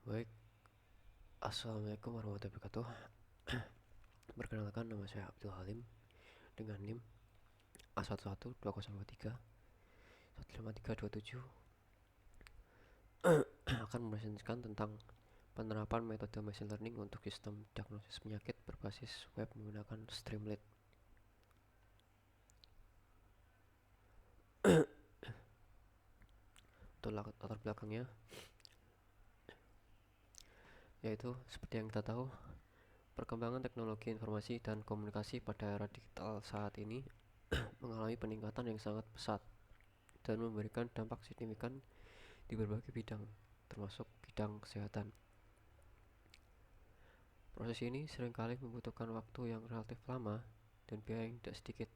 Baik, Assalamualaikum warahmatullahi wabarakatuh. Perkenalkan, nama saya Abdul Halim dengan NIM A112023 15327. Akan mempresentasikan tentang penerapan metode machine learning untuk sistem diagnosis penyakit berbasis web menggunakan Streamlit. Untuk latar belakangnya, yaitu seperti yang kita tahu, perkembangan teknologi informasi dan komunikasi pada era digital saat ini mengalami peningkatan yang sangat pesat dan memberikan dampak signifikan di berbagai bidang, termasuk bidang kesehatan. Proses ini seringkali membutuhkan waktu yang relatif lama dan biaya yang tidak sedikit,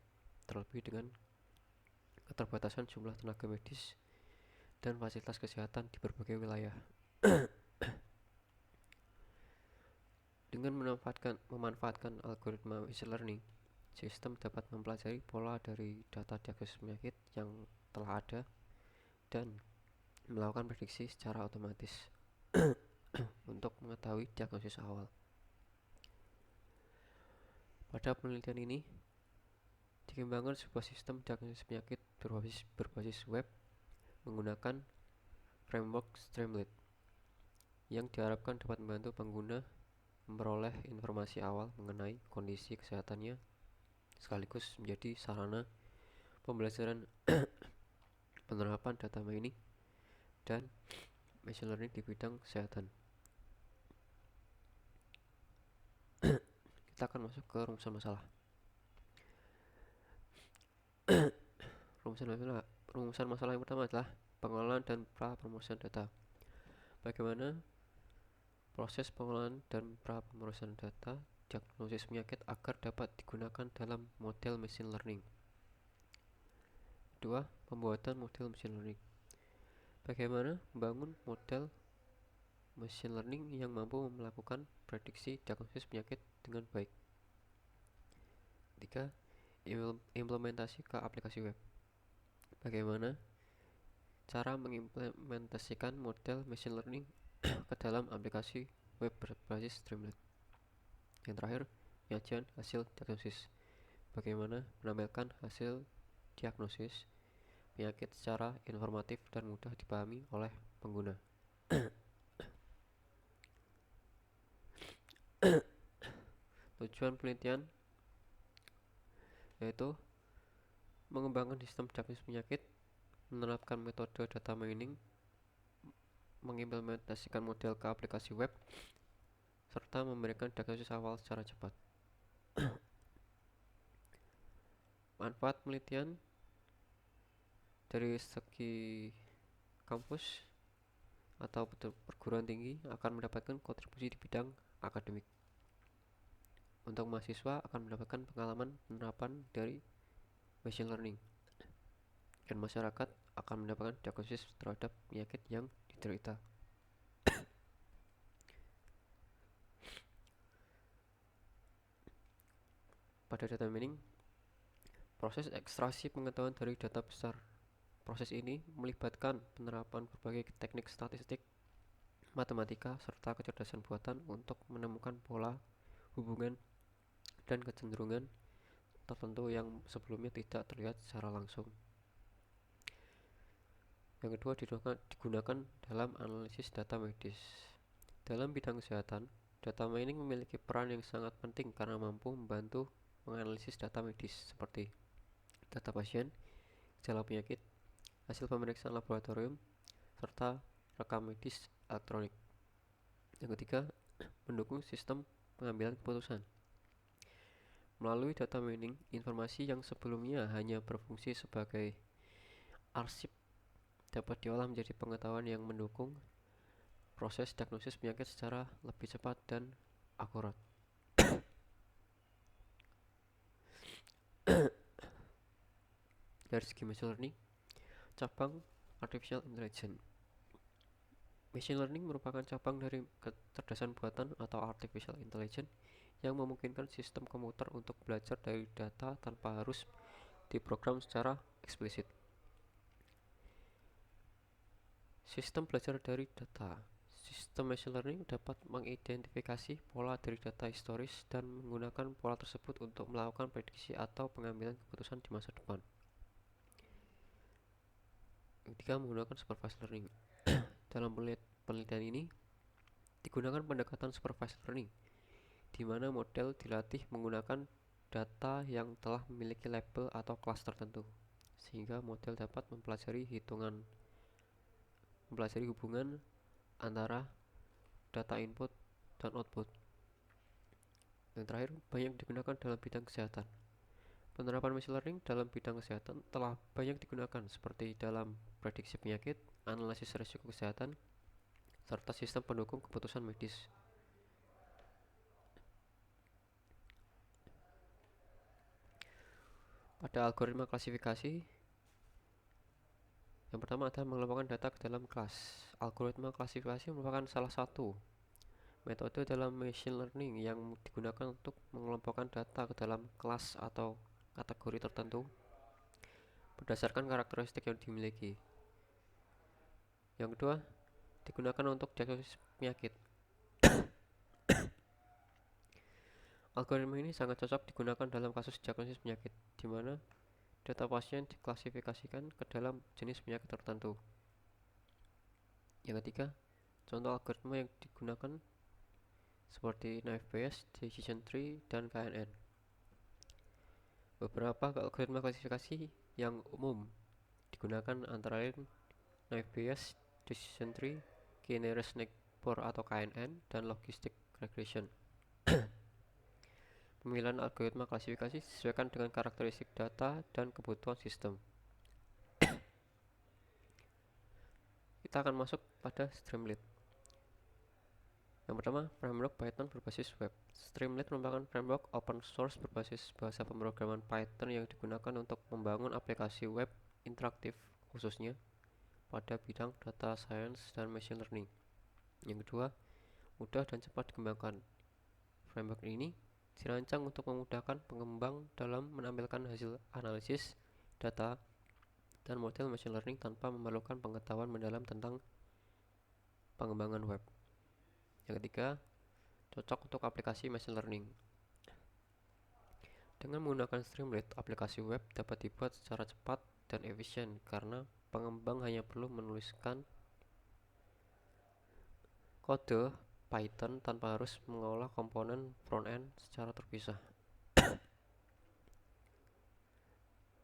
terlebih dengan keterbatasan jumlah tenaga medis dan fasilitas kesehatan di berbagai wilayah. Dengan memanfaatkan algoritma machine learning, sistem dapat mempelajari pola dari data diagnosis penyakit yang telah ada dan melakukan prediksi secara otomatis untuk mengetahui diagnosis awal. Pada penelitian ini, dikembangkan sebuah sistem diagnosis penyakit berbasis web menggunakan framework Streamlit yang diharapkan dapat membantu pengguna memperoleh informasi awal mengenai kondisi kesehatannya, sekaligus menjadi sarana pembelajaran penerapan data mining dan machine learning di bidang kesehatan. Kita akan masuk ke rumusan masalah. Rumusan masalah yang pertama adalah pengolahan dan pra-pemrosesan data. Bagaimana proses pengolahan dan pra-pemrosesan data diagnosis penyakit agar dapat digunakan dalam model machine learning. Kedua, pembuatan model machine learning. Bagaimana membangun model machine learning yang mampu melakukan prediksi diagnosis penyakit dengan baik. Ketiga, implementasi ke aplikasi web. Bagaimana cara mengimplementasikan model machine learning ke dalam aplikasi web berbasis Streamlit. Yang terakhir, penyajian hasil diagnosis. Bagaimana menampilkan hasil diagnosis penyakit secara informatif dan mudah dipahami oleh pengguna. Tujuan penelitian yaitu mengembangkan sistem diagnosis penyakit, menerapkan metode data mining, mengimplementasikan model ke aplikasi web, serta memberikan diagnosis awal secara cepat. Manfaat penelitian dari segi kampus atau perguruan tinggi akan mendapatkan kontribusi di bidang akademik. Untuk mahasiswa akan mendapatkan pengalaman penerapan dari machine learning, dan masyarakat akan mendapatkan diagnosis terhadap penyakit yang diderita. Pada data mining, proses ekstraksi pengetahuan dari data besar. Proses ini melibatkan penerapan berbagai teknik statistik, matematika, serta kecerdasan buatan untuk menemukan pola, hubungan, dan kecenderungan tertentu yang sebelumnya tidak terlihat secara langsung. Yang kedua, digunakan dalam analisis data medis. Dalam bidang kesehatan, data mining memiliki peran yang sangat penting karena mampu membantu menganalisis data medis seperti data pasien, gejala penyakit, hasil pemeriksaan laboratorium, serta rekam medis elektronik. Yang ketiga, mendukung sistem pengambilan keputusan. Melalui data mining, informasi yang sebelumnya hanya berfungsi sebagai arsip dapat diolah menjadi pengetahuan yang mendukung proses diagnosis penyakit secara lebih cepat dan akurat. Dari segi machine learning, cabang artificial intelligence. Machine learning merupakan cabang dari kecerdasan buatan atau artificial intelligence yang memungkinkan sistem komputer untuk belajar dari data tanpa harus diprogram secara eksplisit. Sistem belajar dari data. Sistem machine learning dapat mengidentifikasi pola dari data historis dan menggunakan pola tersebut untuk melakukan prediksi atau pengambilan keputusan di masa depan. Ketiga, menggunakan supervised learning. Dalam penelitian ini digunakan pendekatan supervised learning, di mana model dilatih menggunakan data yang telah memiliki label atau kelas tertentu, sehingga model dapat mempelajari hubungan antara data input dan output. Yang terakhir, banyak digunakan dalam bidang kesehatan. Penerapan machine learning dalam bidang kesehatan telah banyak digunakan seperti dalam prediksi penyakit, analisis risiko kesehatan, serta sistem pendukung keputusan medis. Pada algoritma klasifikasi, yang pertama adalah mengelompokkan data ke dalam kelas. Algoritma klasifikasi merupakan salah satu metode dalam machine learning yang digunakan untuk mengelompokkan data ke dalam kelas atau kategori tertentu berdasarkan karakteristik yang dimiliki. Yang kedua, digunakan untuk diagnosis penyakit. Algoritma ini sangat cocok digunakan dalam kasus diagnosis penyakit, di mana data pasien diklasifikasikan ke dalam jenis penyakit tertentu. Yang ketiga, contoh algoritma yang digunakan seperti naive Bayes, decision tree, dan KNN. Beberapa algoritma klasifikasi yang umum digunakan antara lain naive Bayes, decision tree, k-nearest neighbor atau KNN, dan logistic regression. Pemilihan algoritma klasifikasi disesuaikan dengan karakteristik data dan kebutuhan sistem. Kita akan masuk pada Streamlit. Yang pertama, framework Python berbasis web. Streamlit merupakan framework open source berbasis bahasa pemrograman Python yang digunakan untuk membangun aplikasi web interaktif, khususnya pada bidang data science dan machine learning. Yang kedua, mudah dan cepat dikembangkan. Framework ini dirancang untuk memudahkan pengembang dalam menampilkan hasil analisis data dan model machine learning tanpa memerlukan pengetahuan mendalam tentang pengembangan web. Yang ketiga, cocok untuk aplikasi machine learning. Dengan menggunakan Streamlit, aplikasi web dapat dibuat secara cepat dan efisien karena pengembang hanya perlu menuliskan kode Python tanpa harus mengolah komponen front-end secara terpisah.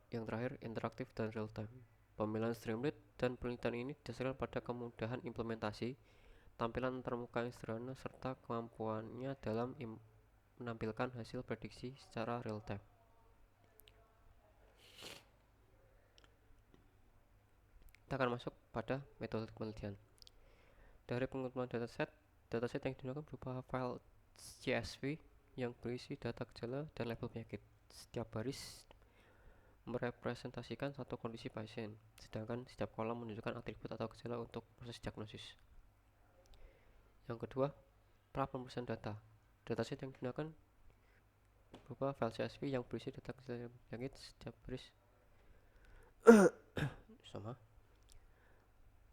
Yang terakhir, interaktif dan real-time. Pemilihan Streamlit dan penelitian ini didasarkan pada kemudahan implementasi, tampilan antarmuka yang sederhana, serta kemampuannya dalam menampilkan hasil prediksi secara real-time. Kita akan masuk pada metode penelitian. Dari pengumpulan dataset yang digunakan berupa file CSV yang berisi data gejala dan label penyakit. Setiap baris merepresentasikan satu kondisi pasien, sedangkan setiap kolom menunjukkan atribut atau gejala untuk proses diagnosis. Yang kedua, pra-pemrosesan data. Dataset yang digunakan berupa file CSV yang berisi data gejala dan penyakit. Setiap baris sama.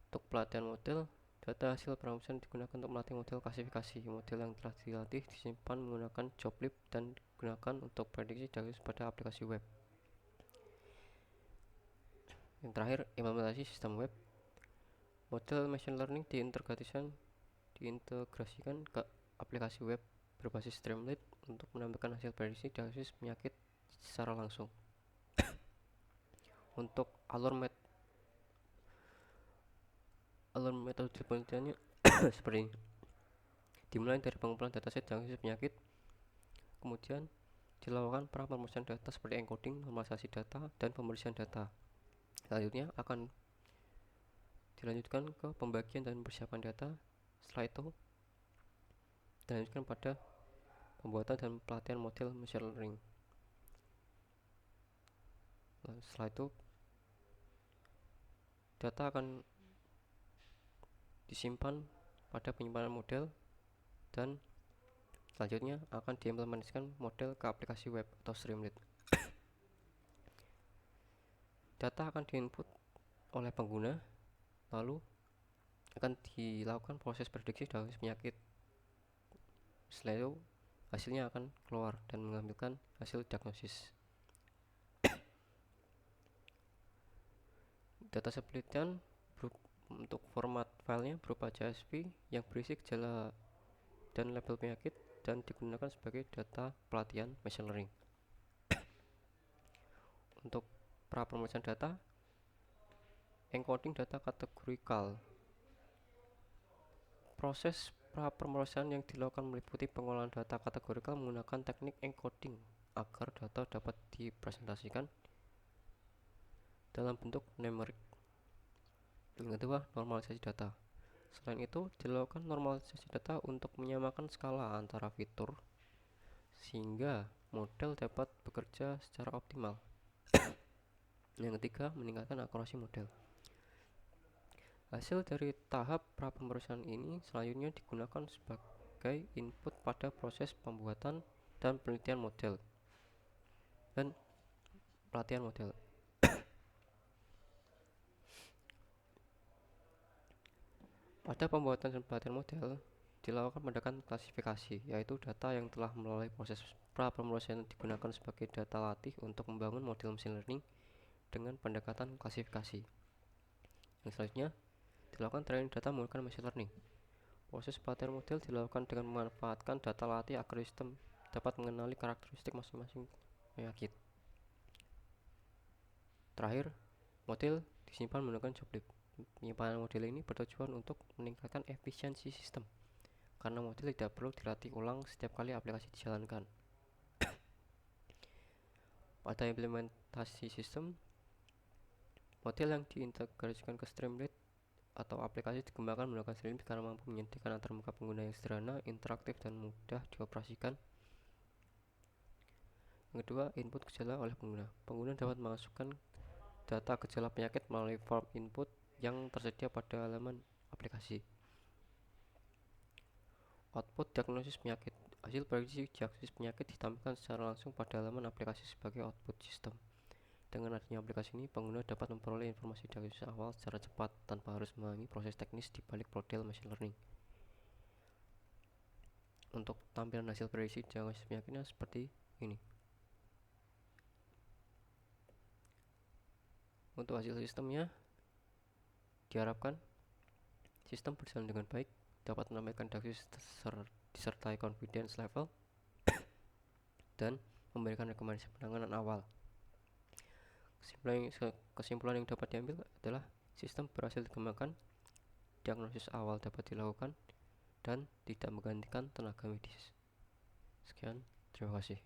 Untuk pelatihan model, data hasil pemrosesan digunakan untuk melatih model klasifikasi. Model yang telah dilatih disimpan menggunakan joblib dan digunakan untuk prediksi diagnosis pada aplikasi web. Yang terakhir, implementasi sistem web. Model machine learning diintegrasikan ke aplikasi web berbasis Streamlit untuk menampilkan hasil prediksi diagnosis penyakit secara langsung. Untuk alur metode penelitiannya seperti ini. Dimulai dari pengumpulan dataset diagnosis penyakit, kemudian dilakukan pra-pemrosesan data seperti encoding, normalisasi data, dan pembersihan data. Selanjutnya akan dilanjutkan ke pembagian dan persiapan data. Setelah itu dilanjutkan pada pembuatan dan pelatihan model machine learning. Setelah itu data akan disimpan pada penyimpanan model dan selanjutnya akan diimplementasikan model ke aplikasi web atau Streamlit. Data akan diinput oleh pengguna, lalu akan dilakukan proses prediksi diagnosis penyakit. Setelah itu hasilnya akan keluar dan mengambilkan hasil diagnosis. Data penelitian untuk format filenya berupa CSV yang berisi gejala dan label penyakit dan digunakan sebagai data pelatihan machine learning. Untuk pra pemeriksaan data, encoding data kategorikal. Proses pra pemeriksaan yang dilakukan meliputi pengolahan data kategorikal menggunakan teknik encoding agar data dapat dipresentasikan dalam bentuk numerik. Yang kedua, normalisasi data. Selain itu, dilakukan normalisasi data untuk menyamakan skala antara fitur sehingga model dapat bekerja secara optimal. Yang ketiga, meningkatkan akurasi model. Hasil dari tahap pra pemeriksaan ini selanjutnya digunakan sebagai input pada proses pembuatan dan penelitian model dan pelatihan model. Pada pembuatan dan pelatihan model dilakukan pendekatan klasifikasi, yaitu data yang telah melalui proses pra pemeriksaan digunakan sebagai data latih untuk membangun model machine learning dengan pendekatan klasifikasi. Yang selanjutnya dilakukan training data menggunakan machine learning. Proses pelatihan model dilakukan dengan memanfaatkan data latih agar sistem dapat mengenali karakteristik masing-masing penyakit. Terakhir, model disimpan menggunakan joblib. Penyimpanan model ini bertujuan untuk meningkatkan efisiensi sistem, karena model tidak perlu dilatih ulang setiap kali aplikasi dijalankan. Pada implementasi sistem, model yang diintegrasikan ke Streamlit atau aplikasi dikembangkan menggunakan Streamlit karena mampu menyediakan antarmuka pengguna yang sederhana, interaktif, dan mudah dioperasikan. Yang kedua, input gejala oleh pengguna. Pengguna dapat memasukkan data gejala penyakit melalui form input yang tersedia pada halaman aplikasi. Output diagnosis penyakit. Hasil prediksi diagnosis penyakit ditampilkan secara langsung pada halaman aplikasi sebagai output sistem. Dengan adanya aplikasi ini, pengguna dapat memperoleh informasi diagnosis awal secara cepat tanpa harus memahami proses teknis di balik model machine learning. Untuk tampilan hasil prediksi diagnosis penyakitnya seperti ini. Untuk hasil sistemnya, diharapkan sistem berjalan dengan baik, dapat menampilkan diagnosis disertai confidence level, dan memberikan rekomendasi penanganan awal. Kesimpulan yang dapat diambil adalah sistem berhasil dikembangkan, diagnosis awal dapat dilakukan, dan tidak menggantikan tenaga medis. Sekian, terima kasih.